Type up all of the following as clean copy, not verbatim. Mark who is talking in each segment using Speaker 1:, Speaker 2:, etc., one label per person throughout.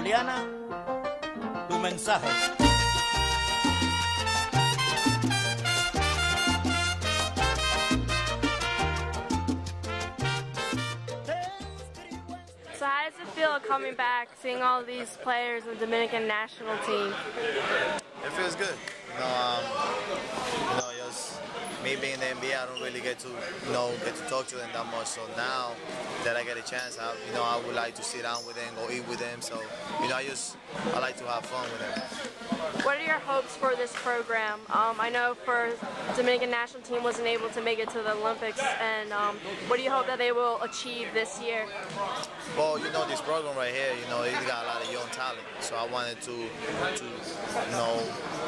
Speaker 1: Juliana, tu mensaje.
Speaker 2: So how does it feel coming back, seeing all these players in the Dominican national team?
Speaker 3: It feels good. Just me being in the NBA, I don't really get to talk to them that much. So now that I get a chance, I would like to sit down with them, go eat with them. So I like to have fun with them.
Speaker 2: What are your hopes for this program? I know for Dominican national team wasn't able to make it to the Olympics, and what do you hope that they will achieve this year?
Speaker 3: Well, this program right here, it's got a lot of young talent. So I wanted to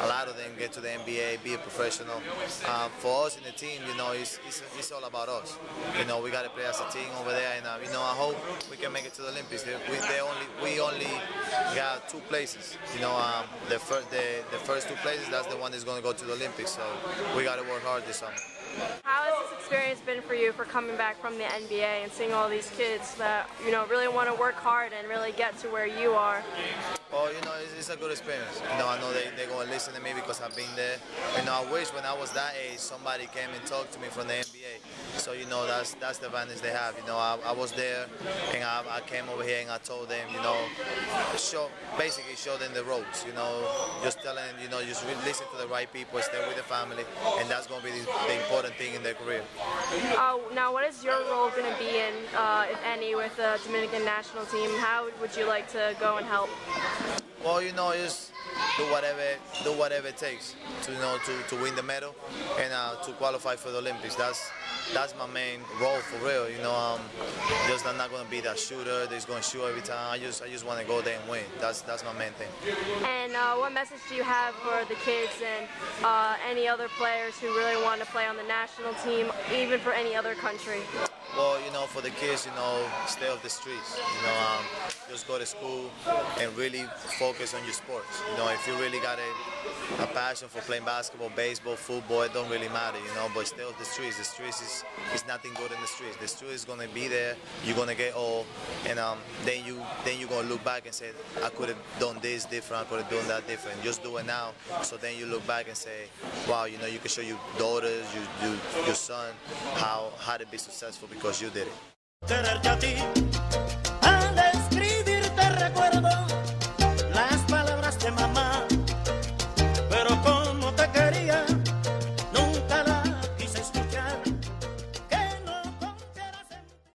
Speaker 3: a lot of them get to the NBA, be a professional. For us in the team, it's all about us. We got to play as a team over there, and I hope we can make it to the Olympics. We only got 2 places. The first 2 places, that's the one that's going to go to the Olympics. So we got to work hard this summer.
Speaker 2: How has this experience been for you for coming back from the NBA and seeing all these kids that really want to work hard and really get to where you are?
Speaker 3: Well, it's a good experience. I know they're going to listen to me because I've been there. I wish when I was that age somebody came and talked to me from the NBA. So that's the advantage they have. I was there and I came over here and I told them, basically show them the ropes. Just tell them, just listen to the right people, stay with the family, and that's going to be the important thing in their career.
Speaker 2: Now, what is your role going to be in, if any, with the Dominican national team? How would you like to go and help?
Speaker 3: Well, just do whatever it takes to win the medal and to qualify for the Olympics. That's my main role for real. I'm not going to be that shooter that's going to shoot every time. I just want to go there and win. That's my main thing.
Speaker 2: And what message do you have for the kids and any other players who really want to play on the national team, even for any other country?
Speaker 3: Well, for the kids, stay off the streets. Just go to school and really focus on your sports. If you really got a passion for playing basketball, baseball, football, it don't really matter, but stay off the streets. The streets is nothing good in the streets. The street is going to be there. You're going to get old, and then you're going to look back and say, I could have done this different, I could have done that different. Just do it now, so then you look back and say, wow, you can show your daughters, your son, how to be successful because you did it.